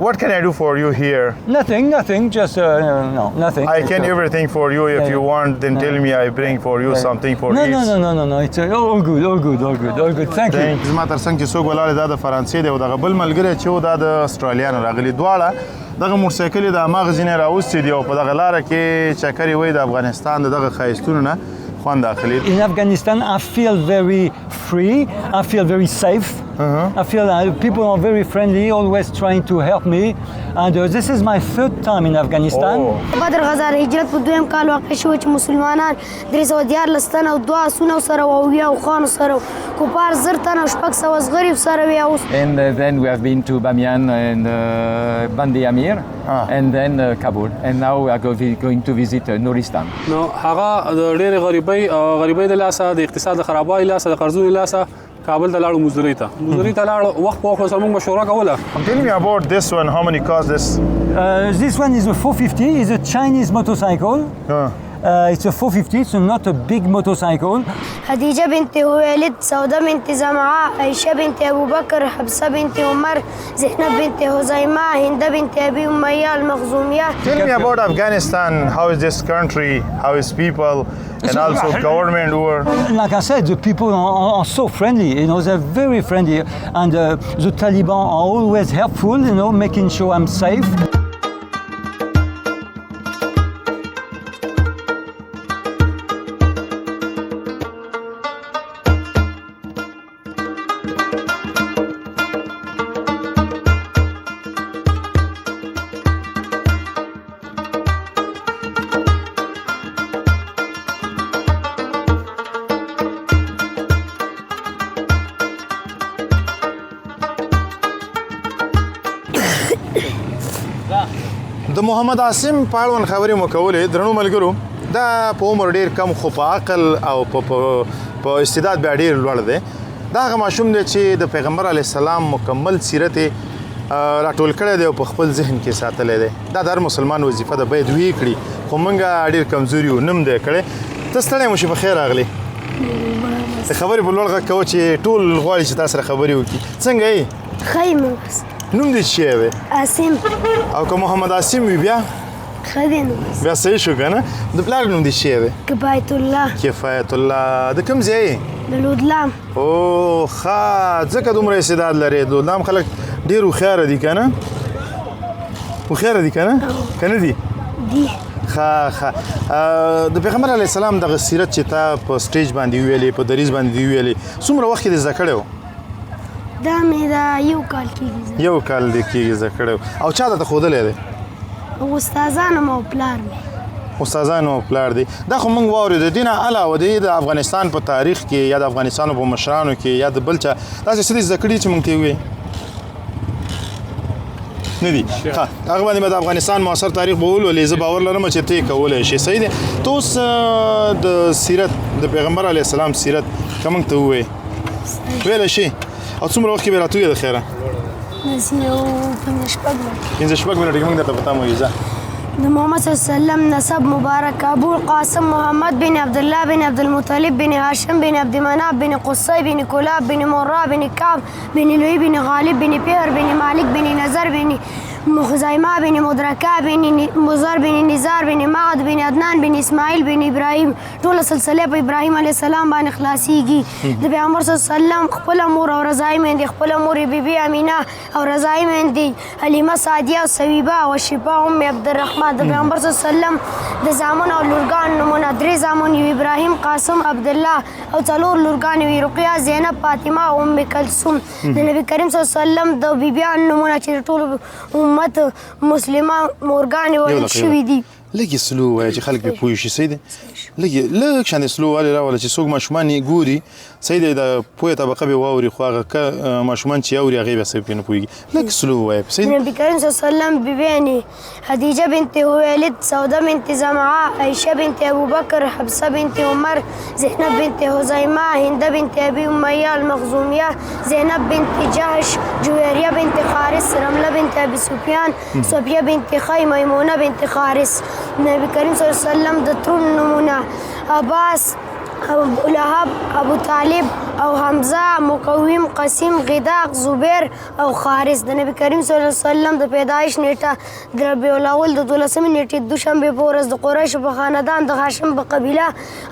What can I do for you here? Nothing. Just no, nothing. I can everything for you. If you want, then tell me. I bring for you something for each. No. It's all good. Thank you. زما تر څنګ چې څوک ولاړ دا د فرانسې دی او دغه بل ملګری چې و دا د استرالیا نه راغلي دواړه دغه موټرسایکل د هماغه ځینې راوستي دي او په دغه لاره کې چکر یې وایي د افغانستان د دغه ښایستونو نه خوند اخلي. In Afghanistan, I feel very free. I feel very safe. I feel people are very friendly, always trying to help me. And this is my third time in Afghanistan. بدر غزا هجرت په دویم کال واقع شو چې مسلمانان 314 تنه او 2 آسونه سره او بیا خان سره کوپار زر تنه او شپږ سوه غریب سره وي. And then we have been to Bamiyan and Bandi Amir and then Kabul. And now we are going to visit Nuristan. نو هغه د ډېرې غریبۍ د لاسه د اقتصاد د خرابوالي لاسه د قرضونو لاسه کابل ته لاړو مزدورۍ ته لاړو وخت په وخت سره موږ مشوره کوله. Tell me about this one. How many cost this? This one is a 450. It's a Chinese motorcycle. It's a 450. It's not a big motorcycle. خديجة بنت خويلد، سودة بنت زمعاء، عائشة بنت أبو بكر، حفصة بنت عمر، زينب بنت هزيمة، هند بنت أبي أمية المخزومية. Tell me about Afghanistan. How is this country? How is people? And also government or? Like I said, the people are so friendly. They're very friendly, and the Taliban are always helpful. Making sure I'm safe. د محمد عاصم په اړوند خبرې مو کولې درنو ملګرو دا په عمر ډېر کم خو په عقل او په استعداد بیا ډېر لوړ دی دا هغه ماشوم دی چې د پیغمبر علیه السلام مکمل سیرت راټول کړی دی او په خپل ذهن کې ساتلی دی دا د هر مسلمان وظیفه ده باید ویې کړي خو موږ ډېر کمزوري یو نه م دی کړی ته ستړی مو شي په خیر راغلی د خبرې په لوړ غږ کوه چې ټول غواړي چې تا سره خبرې وکړي څنګه یې ښه یم بس نوم دې څه دی عاصم او که محمد عاصم وي بیا ښه دی نو بس بیا صحیح شو که نه د پلار نوم دې څه دی کفایت الله کفایت الله د کوم ځای یې د لودلام او ښه ځکه دومره استعداد لرې لودلام خلک ډېر هوښیاره دي که نه هوښیاره دي که نه که نه دي دی ښه د پیغمبر علیه السلام دغه سیرت چې تا په سټیج باندې وویلې په دریځ باندې وویلې څومره وخت کې دې زده کړی و دا مې دا یو کال کېږي یو کال دې کېږي زده کړی و او چا درته ښودلی دی استادانو مو پلار مې استادانو او پلار دی دا خو موږ واورېدو دې نه علاوه دی د افغانستان په تاریخ کې یا د افغانستانو په مشرانو کې یا د بل چا داسې څه دې زده کړي چې موږ ته یې ووایې نه دي ښه هغه باندې به د افغانستان معاصر تاریخ به ولولې زه باور لرم چې ته یې کولی شې صحیح دی ته اوس د سیرت د پیغمبر علیه السلام سیرت که موږ ته ووایې ویلی شي او څومره وخت کې به راتویې د خیره داسې یو پنځه شپږ منټه کې موږ درته په تمه وایو ځه د محمد صلی الله علیه وسلم نسب مبارک ابو القاسم محمد بن عبد الله بن عبد المطلب بن هاشم بن عبد مناف بن قصي بن كلاب بن مرة بن كعب بن لؤي بن غالب بن فهر بن مالك بن نزر بن خزيمة بن مدركة بن مزر بن نزار بن معد بن عدنان بن اسماعیل بن ابراهیم ټول سلسله په ابراهیم علیه السلام باندې خلاصيږي د پیغمبر صلی الله علیه وسلم خپل مور او رضای مندي خپل مور بیبي امینه او رضای مندي حلیمه سعدیه او سویبه او شفا ام عبد الرحمن د پیغمبر صلی الله علیه وسلم د زامن او لورګان نمونه درې زامن یو ابراهیم قاسم عبد الله او څلور لورګان یو رقیه زینب فاطمه او ام کلثوم د نبی کریم صلی الله علیه وسلم د بیبيان نمونه چې ټول امت مسلمان مورګان ویل شوي دي لږ یې سلو ووایه چې خلک پرې پوه شي صحیح دی لږ شانې سلو والې راوله چې څوک ماشومان یې ګوري صحیح دی د پوهې طبقه به واوري خو هغه ماشومان چې اوري هغې بیا صحیح پرې نه پوهېږي لږ سلو ووایه صحیح دی نبي کریم صلی الله علیه وسلم بیبیانې خدیجه بنت خویلد سوده بنت زمعاء عائشه بنت ابو بکر حفصه بنت عمر زینب بنت هزیمه هند بنت ابي اميه المخزوميه زینب بنت جحش جویریه بنت حارث رمله بنت ابي سفیان صفیه بنت خی میمونه بنت حارث نبی کریم صلی الله علیه وسلم د ترون نمونه عباس ابو لهب ابو طالب او حمزه، مقوم، قسیم، غداق، زبیر او خارس. د نبی کریم صلی الله علیه وسلم د پیدایش نیټه د ربیع الاول د 12مې نیټې دوشنبې په ورځ د قریشو په خاندان د هاشم په قبیله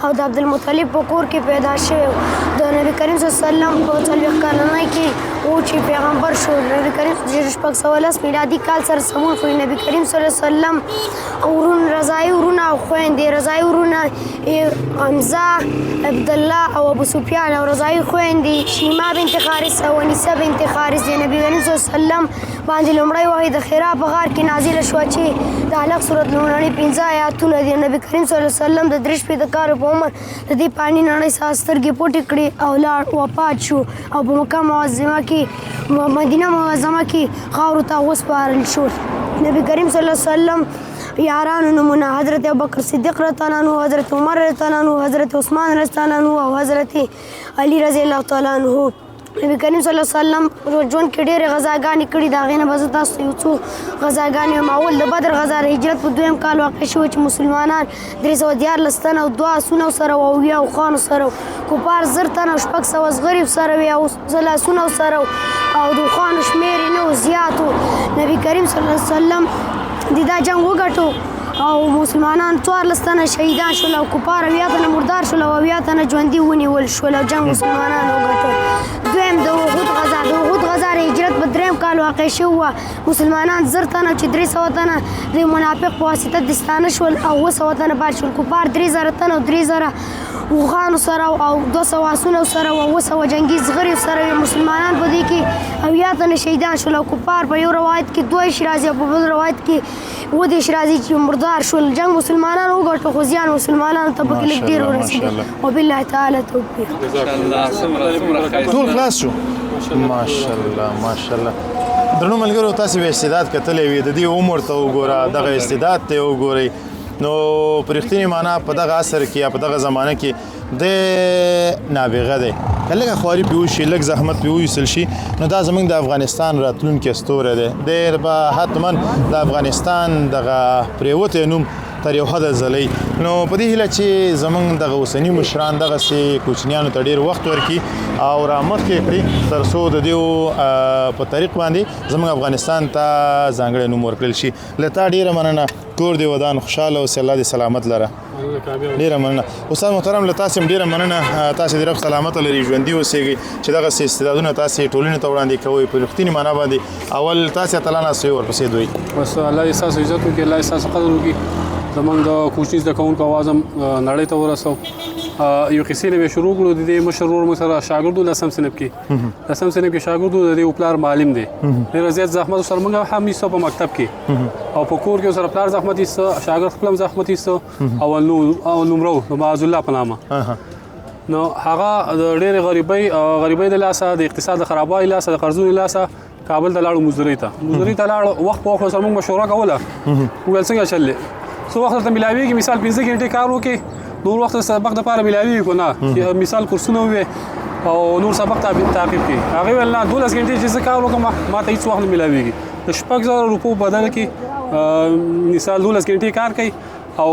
او د عبدالمطلب په کور کې پیدا شوی. د نبی کریم صلی الله علیه وسلم په 40 کلنۍ کې او چې پیغمبر شو. نبی کریم 1410 میلادي کال سره سمون خو نبی کریم صلی الله علیه وسلم ورون رضای ورونه او خويندې رضای ورونه حمزه، عبدالله او ابو سفیان او رضای خويندې شیما بنت حارث او انیسه بنت حارث د نبی کریم صلی الله علیه وسلم باندې لومړی وحی د حرا په غار کې نازله شوه چې د علق سورت لومړني 15 آیاتونه دي. نبی کریم صلی الله علیه وسلم د 3 کالو په عمر د دې پانی نړۍ څخه سترګې پټې کړې او لاړ وفات شو او په مکه معظمه کې مدینه معظمه کې خاورو ته وسپارل شو. نبی کریم صلی الله علیه وسلم یارانو نمونه حضرت ابوبکر صدیق رضی الله عنه، حضرت عمر رضی الله عنه، حضرت عثمان رضی الله عنه او حضرت علی رضی الله تعالی عنه. نبی کریم صلی الله علیه وسلم ژوند کې ډېرې غزاګانې کړي. د هغې نه به زه تاسو ته یو څو غزاګانې وایم. اول د بدر غزا د هجرت په 2م کال واقع شوه چې مسلمانان 314 تنه او 2 آسونه سره او 80 اوښانو سره، کفار 1000 تنه او 600 زغرې سره وي او لاسونه سره او د اوښانو شمېر یې نه و زیات و. نبی کریم صلی الله علیه وسلم د دا جنګ وګټو او مسلمانان 14 تنه شهیدان شول او کفار 80 تنه مردار شول او 80 تنه ژوندي ونیول شول او جنګ مسلمانان وګټل. دویم د احد غزا. د احد غزا د هجرت په 3م کال واقع شوه. مسلمانان 1000 تنه چې 300 تنه د منافق په واسطه دستانه شول او 200 تنه پاتې شول. کفار 3000 تنه او 3000 اوښانو سره او 200 آسونو سره او 200 جنګي زغرې سره. مسلمانان په دې کې 80 تنه شهیدان شول او کفار په یو روایت کې 2 شرازي او په بل روایت کې 10 شرازي چې مردار شول. جنګ مسلمانان وګټو خو زیان مسلمانانو ته پکې لږ ډېر ورسېد. وبالله تعالی توفیق. ټول خلاص شو. ماشاءالله ماشاءالله. درنو ملګرو تاسو به استعداد کتلې وي. د دې عمر ته وګوره، دغه استعداد ته وګورئ. نو په رښتینې معنا په دغه عصر کې یا په دغه زمانه کې د نابغه دی. که لږه خواري پرې وشي، لږ زحمت پرې وویستل شي، نو دا زموږ د افغانستان راتلونکی ستوری دی. ډېر به حتما د افغانستان دغه پرېوتی نوم تر یو حده ځلی. نو په دې هیله چې زموږ دغه اوسني مشران دغسې کوچنیانو ته ډېر وخت ورکړي او رامخکې کړي تر څو د دې په طریق باندې زموږ افغانستان ته ځانګړی نوم ورکړل شي. له تا ډېره مننه. کور دې ودان خوشحاله اوسې، الله دې سلامت لره. ډېره مننه. استاد محترم له تاسې هم ډېره مننه. تاسې دې رب سلامته لري، ژوندي اوسېږئ چې دغسې استعدادونه تاسې ټولنې ته وړاندې کوئ. په رښتینې معنا باندې اول تاسې اتلان اسوي ورپسې دوی. بس الله دې ستاسو عزت وکړي، الله دې ستاسو قدر وکړي. زمونږ د کوچني زده کوونکو اواز هم نړۍ ته ورسو. یو قصې نه به شروع کړو. د دې مشر ورور مو سره شاګرد و 10م صنف کې شاګرد و. د دې پلار معلم دی. ډېر زیات زحمت سره موږ هم ایستو په مکتب کې او په کور کې سره پلار زحمت ایستو، شاګرد خپل زحمت ایستو او نومرو معاذ الله په نامه. نو هغه د ډېرې غریبۍ د لاسه، د اقتصاد د خرابوالي لاسه، د قرضونو لاسه کابل ته لاړو مزدورۍ ته. وخت په وخت سره موږ مشوره کوله. وویل څنګه چلې څو وخت ته ملاویږي، مثال 15 غنټې کار وکړې، نور وخت سبق دپاره ملاویږي که نه، مثال کورسونه ووې او نور سبق تعقیب کړي. هغې ویل نه 12 غنټې چې زه کار وکړم ما ته هېڅ وخت نه ملاویږي. د 6000 روپو بدل کې مثال 12 غنټې کار کوي او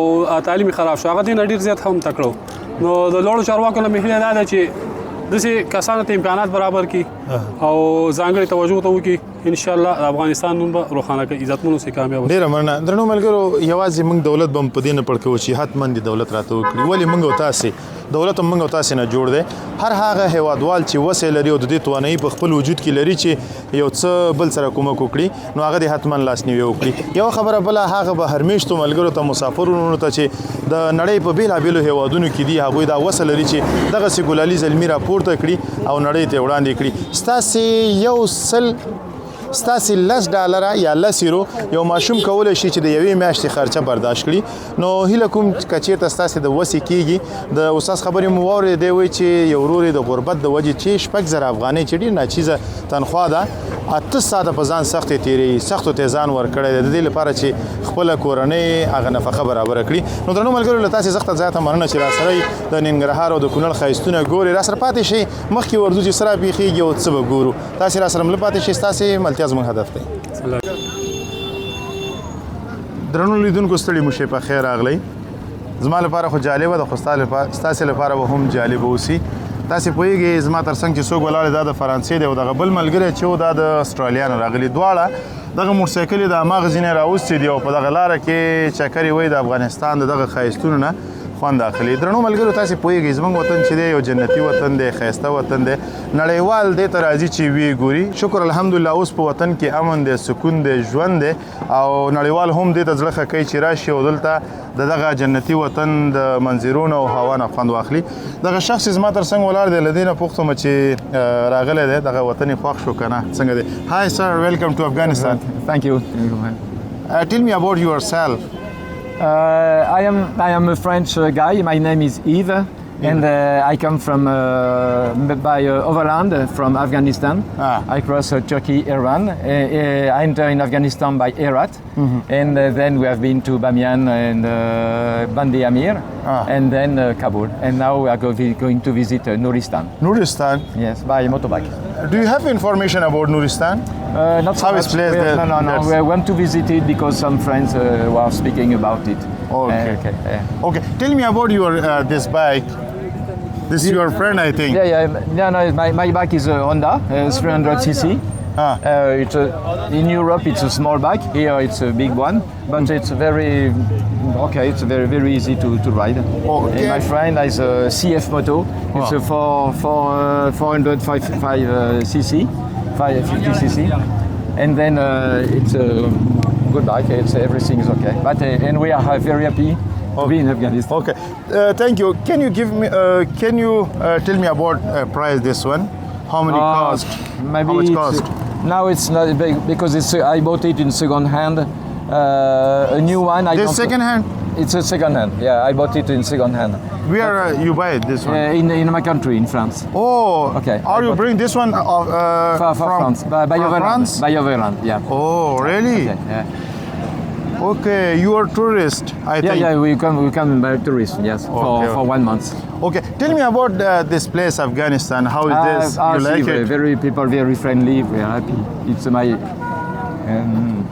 تعلیم خراب شو. هغه دې نه ډېر زیات هم تکړه. نو د لوړو چارواکو نه مې هیله دا ده چې داسې کسانو ته امکانات برابر کړي او ځانګړې توجه ورته وکړي. انشاءالله د افغانستان نوم به روښانه کړي، عزتمن اوسئ، کامیاب اوسئ. ډېره مننه. درنو ملګرو یوازې موږ دولت به هم په دې نه پړ کوو چې حتما دې دولت راته وکړي. ولې موږ او تاسې دولت هم موږ او تاسې نه جوړ دی. هر هغه هیوادوال چې وسې لري او د دې توانایي په خپل وجود کې لري چې یو څه بل سره کومک وکړي، نو هغه دې حتما لاسنیوی وکړي. یوه خبره بله هغه به هرمیشتو ملګرو ته، مسافرونو ته چې د نړۍ په بېلابېلو هیوادونو کې دي، هغوی دا وسه لري چې دغسې ګلالي زلمي راپورته کړي او نړۍ ته وړاندې کړي. ستاسې $10 یا €10 یو ماشوم کولی شي چې د یوې میاشتې خرچه برداشت کړي. نو هیله کوم که چېرته ستاسې د وسې کېږي، د استاد خبرې مو واورېدې، دی وایي چې یو ورور یې د غربت د وجې چې 6,000 افغانۍ چې ډېر ناچیزه تنخوا ده، 8 ساعته په ځان سختې تېروي، سختو ته ځان ورکړی دی د دې لپاره چې خپله کورنۍ هغه نفقه برابره کړي. نو درنو ملګرو له تاسې سخته زیاته مننه چې راسره د ننګرهار او د کونړ ښایستونه ګورئ. راسره پاتې شئ، مخکې ورځو چې څه راپېښېږي او څه به ګورو. تاسې راسره مله پاتې شئ، ستاسې ملتیا زموږ هدف دی. درنو لیدونکو ستړي مو شئ، په خیر راغلی. زما لپاره خو جالبه ده، خو ستاسې لپاره به هم جالبه اوسي. تاسې پوهېږئ زما تر څنګ چې څوک ولاړ دی دا د فرانسې دی او دغه بل ملګری چې و دا د اسټرالیا نه راغلي دواړه دغه موټرسایکل یې د هماغه ځینې راوستي دي او په دغه لاره کې چکر یې وایي د افغانستان د دغه ښایستونو نه خوند اخلي. درنو ملګرو تاسې پوهېږئ زموږ وطن چې دی یو جنتي وطن دی ښایسته وطن دی نړیوال دې ته راځي چې ویې ګوري. شکر الحمدلله اوس په وطن کې امن دی سکون دی ژوند دی او نړیوال هم دې ته زړه ښه کوي چې راشي او دلته د دغه جنتي وطن د منظرونو او هوا نه خوند واخلي. دغه شخص زما تر څنګ ولاړ دی له دې نه پوښتم چې راغلی دی دغه وطن یې خوښ شو که نه څنګه دی. Hi sir, welcome to Afghanistan. Thank you. Tell me about yourself. I am a French guy. My name is Yves, and I come from by overland from Afghanistan. I cross Turkey, Iran. I enter in Afghanistan by Herat, and then we have been to Bamiyan and Bandi Amir, and then Kabul, and now we are going to visit Nuristan. Nuristan? Yes, by motorbike. Do you have information about Nuristan? Not so How much. is placed there? No. We want to visit it because some friends were speaking about it. Okay. Okay. Tell me about your this bike. This is your friend, I think. No. My bike is a Honda 300cc. It's in Europe, it's a small bike. Here, it's a big one, but it's very okay. It's very easy to ride. Okay. And my friend has a CF moto. It's a 455cc, 550cc, and then it's a good bike. Everything is okay. But and we are very happy to be in Afghanistan. Okay. Thank you. Can you give me? Can you tell me about price this one? How many cost? Maybe How much cost? Now it's not big because I bought it in second hand. A new one. This second hand? It's a second hand. Yeah, I bought it in second hand. Where you buy it? This one? In my country, in France. Oh. Okay. Or you bring this one From France. By Overland. France? By Overland. Yeah. Oh, really? Okay. Yeah. Okay. You are tourist, I think. Yeah. We come by tourist. Yes. For 1 month. Okay. Tell me about this place, Afghanistan. How is this? You like it? People very friendly. We are happy. It's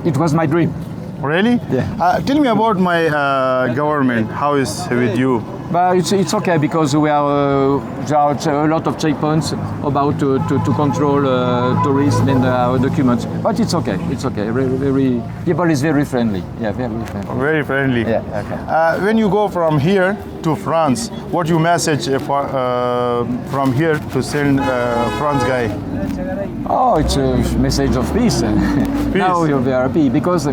it was my dream. Really? Yeah. Tell me about my government. How is with you? But it's okay because there are a lot of checkpoints about to control tourism and documents. But it's okay. It's okay. Very people is very friendly. Yeah, very friendly. Very friendly. Yeah. Okay. When you go from here to France, what you message from here to send France guy? Oh, it's a message of peace. Now you're very happy because.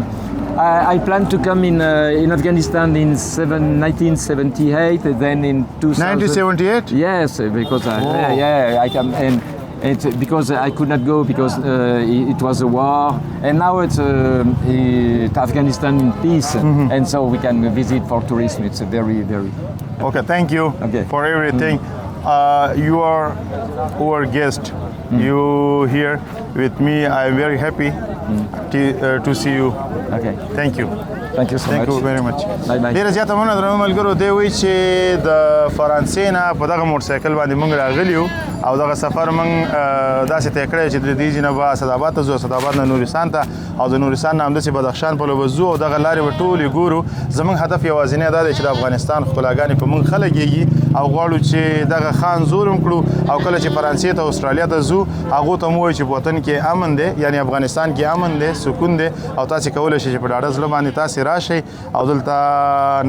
I plan to come in Afghanistan in 1978, then in 2000. 1978? Yes, because I come and it's because I could not go because it was a war, and now it's Afghanistan in peace, and so we can visit for tourism. It's a very. Okay, thank you for everything. You are our guest. You here with me. I'm very happy to see you. Okay. Thank you. Thank you so much. Thank you very much. Bye. ډیره زیاته مننه درنو ملګرو دی وایي چې د فرانسې نه په دغه موټرسایکل باندې موږ راغلي یو او دغه سفر موږ داسې طی کړی چې د دې ځای نه به اسداباد ته ځو اسداباد نه نورستان ته او د نورستان نه همداسې بدخشان پلو به ځو او دغه لارې به ټولې ګورو. زموږ هدف یوازینی دا دی چې د افغانستان ښکلاګانې په موږ خلګېږي او غواړو چې دغه خان زور هم کړو او کله چې فرانسې ته استرالیا ته ځو هغو ته مو وایو چې په وطن کې امن دی یعنې افغانستان کې امن دی سکون دی او تاسې کولی شئ چې په ډاډه زړه باندې تاسې راشئ او دلته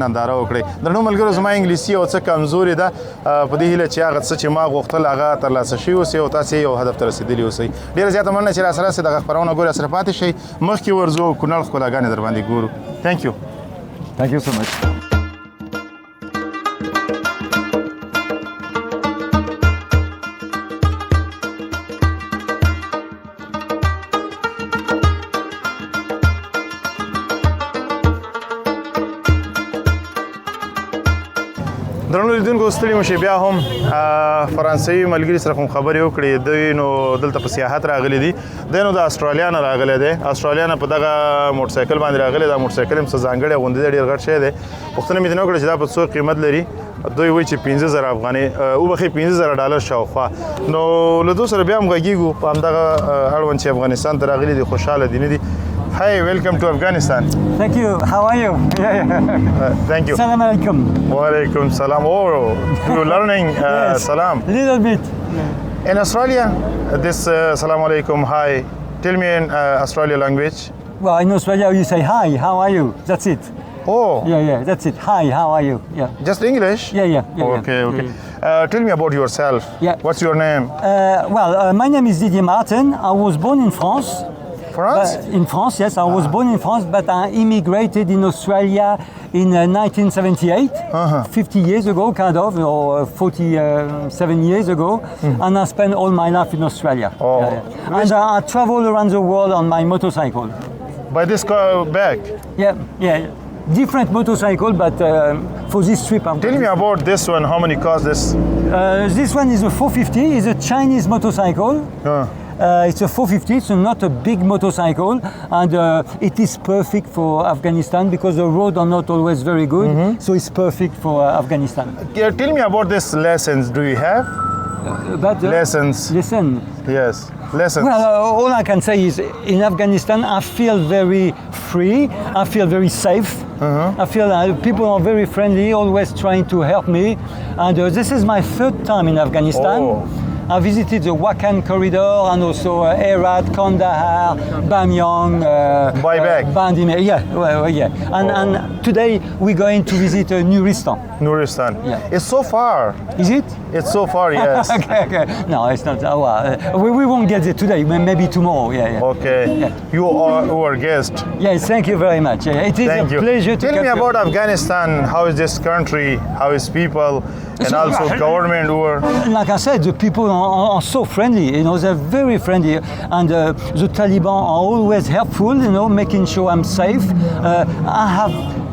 ننداره وکړئ. درنو ملګرو زما انګلیسي یو څه کمزورې ده په دې هیله چې هغه څه چې ما غوښتل هغه ترلاسه شوي اوسئ او تاسې یو هدف ته رسېدلي اوسئ. ډېره زیاته مننه چې راسره سئ دغه خپرونه ګورئ راسره پاتې شئ مخکې ورځو کونړ ښکلاګانې در باندې ګورو. Thank you. Thank you so much. درنو لیدونکو ستړي مشئ بیا هم فرانسوي ملګري سره کوم خبرې وکړې دوی نو دلته په سیاحت راغلي دي دی نو د اسټرالیا نه راغلی دی اسټرالیا نه په دغه موټرسایکل باندې راغلی دا موټرسایکل هم څه ځانګړی غوندې دی ډېر غټ شی دی پوښتنه مې ترې وکړه چې دا په څو قیمت لري دوی وایي چې 15,000 افغانۍ وبخښئ $15,000 شاوخوا نو له دوی سره بیا هم غږېږو په همدغه اړوند چې افغانستان ته راغلي دي خوشحاله دي نه دي Hi, welcome to Afghanistan. Thank you. How are you? Thank you. Salam alaikum. Wa alaikum salam. Oh, you're learning salam. Little bit. In Australia, this salam alaikum, hi. Tell me in Australia language. Well, in Australia you say hi. How are you? That's it. Oh, Yeah. That's it. Hi. How are you? Yeah. just English? Yeah. Okay. Tell me about yourself. Yeah. What's your name? My name is Didier Martin. I was born in France. France? In France, yes. I was born in France, but I immigrated in Australia in 1978, 50 years ago, kind of, or 47 years ago, and I spent all my life in Australia. Oh. And I travel around the world on my motorcycle. By this bag. Yeah. Different motorcycle, but for this trip, Tell me about this one. How many cost this? This one is a 450. It's a Chinese motorcycle. It's a 450. It's not a big motorcycle, and it is perfect for Afghanistan because the roads are not always very good. So it's perfect for Afghanistan. Tell me about this lessons. Do you have But lessons? listen. Yes, lessons. Well, all I can say is in Afghanistan, I feel very free. I feel very safe. I feel people are very friendly, always trying to help me. And this is my third time in Afghanistan. Oh. I visited the Wakhan corridor and also Herat, Kandahar, Bamyan, Buyback. Bandimir. Yeah. And today we're going to visit Nuristan. Nuristan. Yeah. It's so far. Is it? It's so far, yes. Okay. No, it's not. We won't get there today. Maybe tomorrow. Yeah. Okay. Yeah. You are our guest. Yes, thank you very much. It is Thank a you. pleasure to Tell me capture- about Afghanistan. How is this country? How is people? And also government or Like I said, the people are so friendly. They're very friendly, and the Taliban are always helpful. Making sure I'm safe.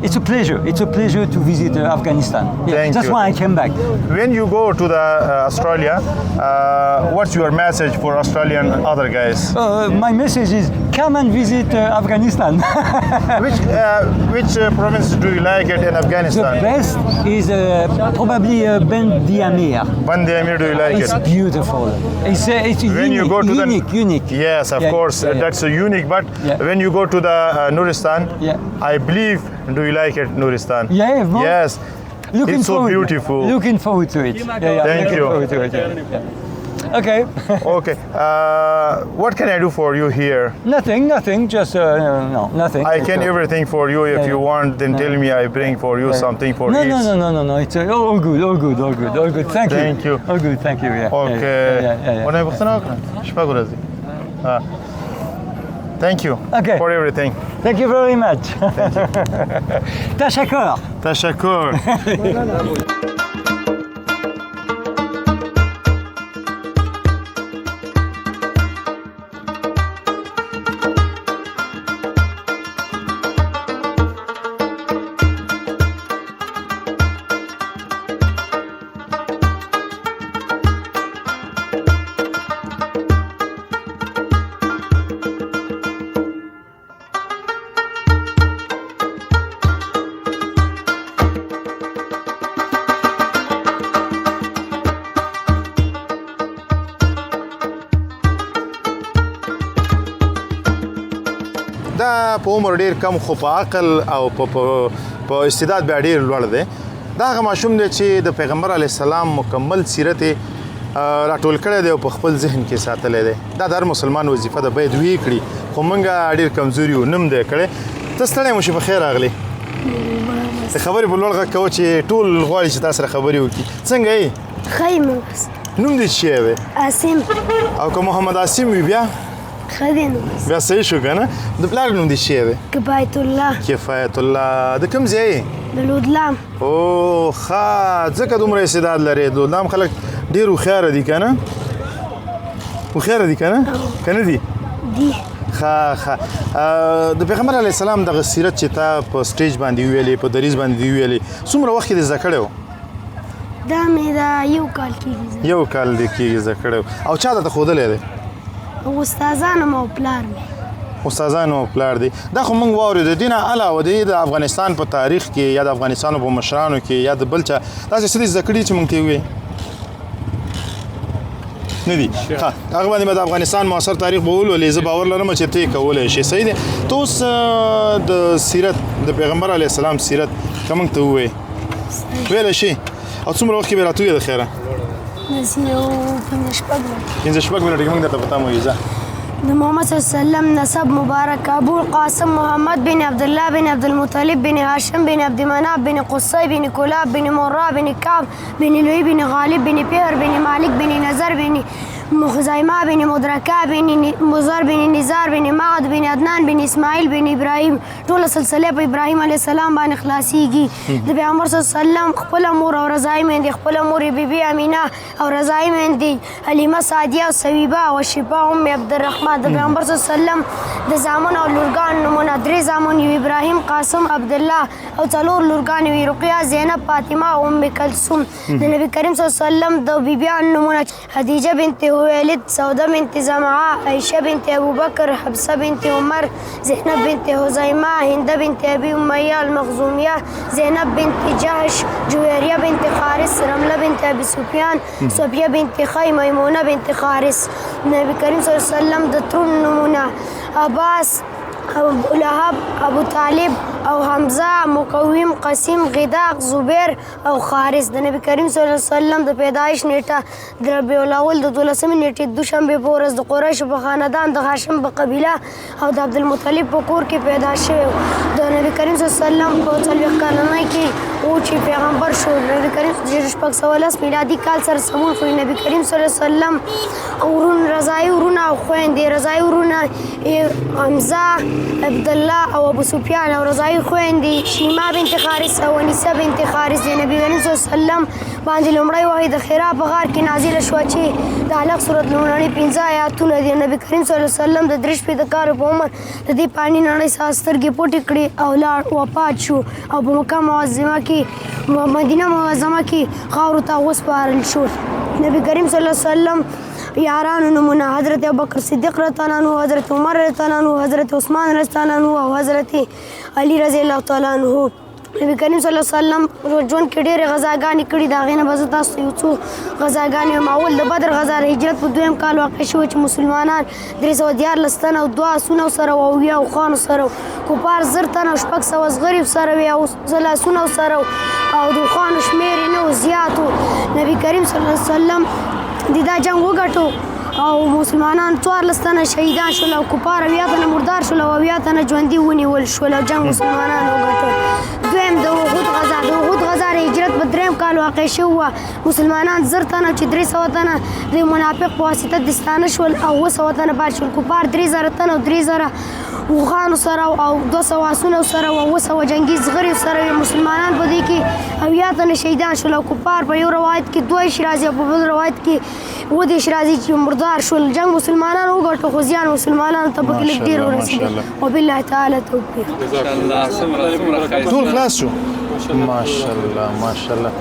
It's a pleasure. It's a pleasure to visit Afghanistan. Thank That's you. why I came back. when you go to the Australia, what's your message for Australian other guys? My message is come and visit Afghanistan. Which province do you like it in The Afghanistan? best is probably Ben Diamir. Bandi Amir, do you like It's it? beautiful. It's When unique, you go to unique. Yes, of course, that's a unique. But when you go to the Nuristan, I believe, do you like it, Nuristan? Yeah, well, Yes. Looking It's so forward- beautiful. Looking forward to it. Thank looking you. Forward to it. Yeah. Okay. Okay. What can I do for you here? Nothing. Just no, nothing. I can everything for you. If you want, then tell me. I bring for you something for No. eat. It's all good. Thank you. Thank you. All good. Thank you. Yeah. Okay. Yeah. ونه بختنه وکړه. شپږ ورځې. Thank you Okay. for everything. Thank you very much. تشکر. تشکر. دا په عمر ډیر کم خو په عقل او په استعداد بیا ډیر لوړ دی. دا هغه ماشوم دی چې د پیغمبر علیه السلام مکمل سیرت راټول کړی دی او په خپل ذهن کې ساتلی دی. دا د هر مسلمان وظیفه ده باید ویې کړي، خو موږ ډیر کمزوري یو، نم دی کړی. ته ستړی مو شي، په خیر راغلی. د خبرې په لوړ غږ کوه چې ټول غواړي چې تا سره خبرې وکړي. څنګه یې؟ خیمه نوم دې څه دی؟ عاصم او که محمد عاصم وي بیا خدینو بیا صحیح شو که نه؟ د پلار نوم دې څه دی؟ کفایت الله کفایت الله. د کوم ځای یې؟ د لودلام. او ښه، ځکه دومره استعداد لرې. د لودلام خلک ډېر هوښیاره دي که نه؟ هوښیاره دي که نه؟ که نه دي؟ دی ښه د پیغمبر علیه السلام دغه سیرت چې تا په سټیج باندې وویلې، په دریځ باندې وویلې، څومره وخت کې دې زده کړی و؟ دا مې دا یو کال کېږي. یو کال دې کېږي زده کړی و. او چا درته ښودلی دی؟ استادانو مو پلار مې. استادانو او پلار دی. دا خو موږ واورېدو. دې نه علاوه د افغانستان په تاریخ کې یا د افغانستان په مشرانو کې یا د بل چا داسې څه دې زده کړي چې موږ ته یې ووایې؟ نه دي هغه باندې د افغانستان معاصر تاریخ به ولولې زه باور لرم چې ته کولای شي صحیح دی ته اوس د سیرت د پیغمبر علیه السلام سیرت کوم ته وې ویل شي او څومره وخت کې به راتوې د خیره نسیو پنځه شپږ منټه کې موږ درته پتا مو یزه د محمد صلی الله علیه وسلم نسب مبارک ابو القاسم محمد بن عبد الله بن عبد المطلب بن هاشم بن عبد مناف بن قصي بن كلاب بن مرة بن كعب بن لؤي بن غالب بن فهر بن مالك بن نزر بن خزيمة بن مدركة بن مزار بن نزار بن معد بن عدنان بن اسماعيل بن ابراهيم ټول سلسله په ابراهيم عليه السلام باندې خلاصيږي د پیغمبر صلی الله علیه وسلم خپل مور او رضای مند خپل مور بیبي امینه او رضای مند حلیمه سعدیه او سویبه او شفاء ام عبد الرحمن د پیغمبر صلی الله علیه وسلم د زامن او لورګان نمونه درې زامن یو ابراهيم قاسم عبد الله او څلور لورګان وی رقیه زینب فاطمه او ام کلثوم د نبی کریم صلی الله علیه وسلم د بیبيان نمونه خدیجه بنت خویلد سوده بنت زمعه عائشه بنت ابو بکر حفصه بنت عمر زینب بنت حزیمه هند بنت ابي اميه المخزوميه زینب بنت جهش جويريه بنت حارث رمله بنت ابي سفيان صفيه بنت خي ميمونه بنت حارث نبی کریم صلی الله علیه وسلم د ترون نمونه عباس ابو لهب ابو طالب او حمزه مقوم قسیم غداق زبیر او خارث د نبی کریم صلی الله علیه وسلم د پیدایش نیټه د ربیع الاول د 12 نیټې دوشنبه په ورځ د قریش په خاندان د هاشم په قبیله او د عبدالمطلب په کور کې پیدا شوی د نبی کریم صلی الله علیه وسلم په 40 کلنۍ کې او چې پیغمبر شو نبی کریم 1400 میلادي کال سره سمون خو نبی کریم صلی الله علیه وسلم ورون رضای ورونه او خويندې رضای ورونه حمزه عبد الله او ابو سفیان او رضای خويندې شیما بنت حارث او انیسه بنت حارث د نبی کریم صلی الله علیه وسلم باندې لومړی وحی د خیرا په غار کې نازله شو چې د علق سورۃ لومړنۍ 15 آیاتونه د نبی کریم صلی الله علیه وسلم د درش په کار په عمر د دې پانی نړۍ ساسترګې پټې کړې او لاړ وفات شو او په مکه معظمه کې مدینه معظمه کې خاور ته وسپارل شو نبی کریم صلی الله علیه وسلم یارانو نمونه حضرت ابوبکر صدیق رضی الله عنه حضرت عمر رضی الله عنه حضرت عثمان رضی الله عنه او حضرت علی رضی الله تعالی عنه نبی کریم صلی الله علیه وسلم ژوند کې ډېرې غزاګانې کړي د هغې نه به زه تاسو ته یو څو غزاګانې وایم اول د بدر غزا د هجرت په 2م کال واقع شوه چې مسلمانان 314 تنه او 2 آسونه سره او 70 اوښانو سره کفار 1000 تنه او 600 زغرې سره وي او لاسونه سره او د اوښانو شمېر یې نه و زیات و نبی کریم صلی الله علیه وسلم د دا جنګ وګټو او مسلمانان 14 تنه شهیدان شول او کفار 80 تنه مردار شول او 80 تنه ژوندي ونیول شول او جنګ مسلمانان وګټو دویم د احد غزا د هجرت په 3م کال واقع شوه مسلمانان 1000 تنه چې 300 تنه د منافق په واسطه دستانه شول او 200 تنه پاتې شول کفار 3000 تنه او 3000 اوښانو سره او 200 آسونو سره او 200 جنګي زغرې سره مسلمانان په دې کې 80 تنه شهیدان شول او کفار په یو روایت کې 2 شرازي او په بل روایت کې 2 شرازي چې مردار شول جنګ مسلمانان وګټو خو زیان مسلمانانو ته په کې ډېر ورسېد وبالله تعالی توفیق ټول خلاص شو ماشاءالله ماشاءالله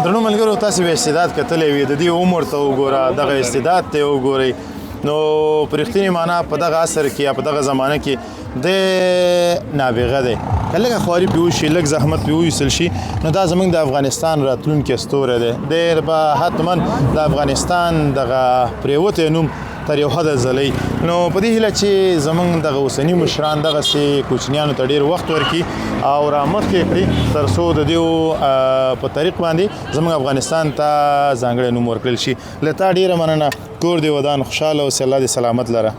درنو ملګرو تاسو به استعداد کتلې وي د دې عمر ته وګوره دغه استعداد ته وګورئ نو پرختینی معنا په دغه عصر کې یا په دغه زمانه کې د نابغه دی کله خواري پیوشي لږ زحمت پیوشل شي نو دا زمونږ د افغانستان راتلونکي ستوره دی ډېر به حتمن د افغانستان دغه پریوته نوم تر یو حد ځلی نو په دې هیله چې زمونږ دغه اوسني مشران دغسې کوچنیانو ته ډېر وخت ورکړي او را مخکې کړي تر څو د دې په طریق باندې زمونږ افغانستان ته ځانګړی نوم ورکړل شي له تا ډېره مننه کور دې ودان خوشحاله اوسې الله دې سلامت لره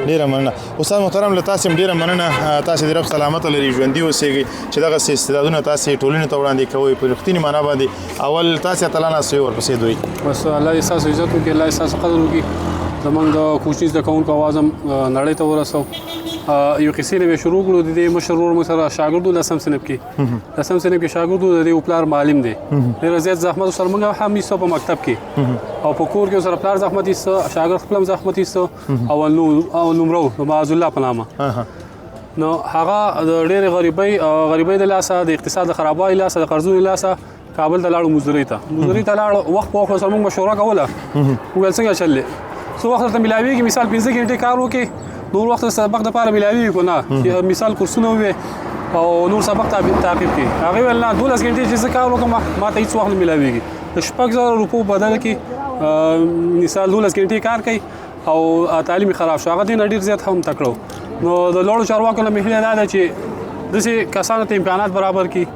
ډېره مننه استاد محترم له تاسې هم ډېره مننه تاسې دې رب سلامته لري ژوندي اوسېږئ چې دغسې استعدادونه تاسې ټولنې ته وړاندې کوئ په رښتینې معنا باندې اول تاسې اتلان اسوي ورپسې دوی بس الله دې ستاسو عزت وکړي الله دې ستاسو قدر وکړي زمونږ د کوچني زده کوونکو اواز هم نړۍ ته ورسو یو قصې نه به شروع کړو د دې مشر ورور موږ سره شاګرد و 10م صنف کې 10م صنف کې شاګرد و د دې پلار معلم دی ډېر زیات زحمت سره موږ هم ایستو په مکتب کې او په کور کې سره پلار زحمت ایستو شاګرد خپل زحمت ایستو او نومرو معاذ الله په نامه نو هغه ډېر غریبۍ د لاسه د اقتصاد خرابوالي لاسه د قرضونو لاسه کابل ته لاړو مزدورۍ ته وخت په وخت سره موږ مشوره کوله وویل څنګه چلې څو وخت ته ملاویږي مثال 15 غنټې کار وکړي نور وخت سبق د پاره ملاویږي کو نه مثال کورسونه وي او نور سبق تعقیب کړي هغه ویل نه 12 غنټې چې کار وکم ما ته هیڅ وخت ملاویږي د 6000 روپو بدل کې مثال 12 غنټې کار کوي او تعلیم خراب شو هغه دین ډیر زیات هم تکړو نو د لوړو چارواکو له مهله دا ده چې دسې کسانو ته امکانات برابر کړي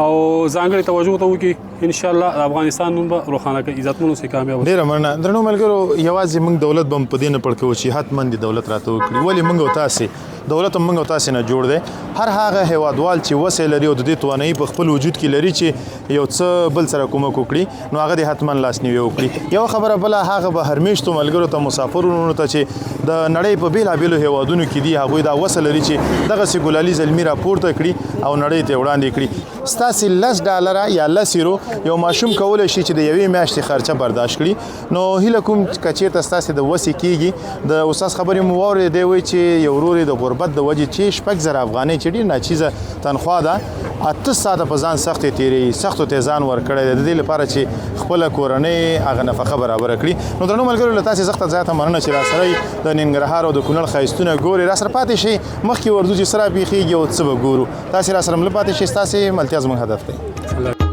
او ځانګړې توجه ته وکړي ان شاء الله افغانستان نوم به روښانه کوي عزتمنو سي کامیاب ډیره مننه درنو ملګرو یوازې موږ دولت بم په دې نه پړ کوو چې حتمن دي دولت راته وکړي ولې موږ او تاسې دولت هم موږ او تاسې نه جوړ دی هر هغه هیوادوال چې وسې لري او د دې توانایي په خپل وجود کې لري چې یو څه بل سره کومک وکړي نو هغه دې حتمن لاسنیوي وکړي یو خبره بله هغه به هرمیشتو ملګرو ته مسافرونو ته چې د نړۍ په بېلابېلو هیوادونو کې دي هغوی دا وسه لري چې دغسې ګلالي زلمي راپورته کړي او نړۍ ته وړاندې کړي ستاسې $10 یا €10 یو ماشوم کولی شي چې د یوې میاشتې خرچه برداشت کړي نو هیله کوم که چېرته ستاسې د وسې کېږي د استاد خبرې مو واورېدې دی وایي چې یو ورور یې د غربت د وجې چې 6000 افغانۍ چې ډېر ناچیزه تنخوا ده 8 ساعته په ځان سختې تېروي سختو ته ځان ورکړی دی د دې لپاره چې خپله کورنۍ هغه نفقه برابره کړي نو درنو ملګرو له تاسې سخته زیاته مننه چې راسره د ننګرهار او د کونړ ښایستونه ګورئ راسره پاتې شئ مخکې ورځو چې څه راپېښېږي او څه به ګورو تاسې راسره مله پاتې شئ ستاسې ملتیا زموږ هدف دی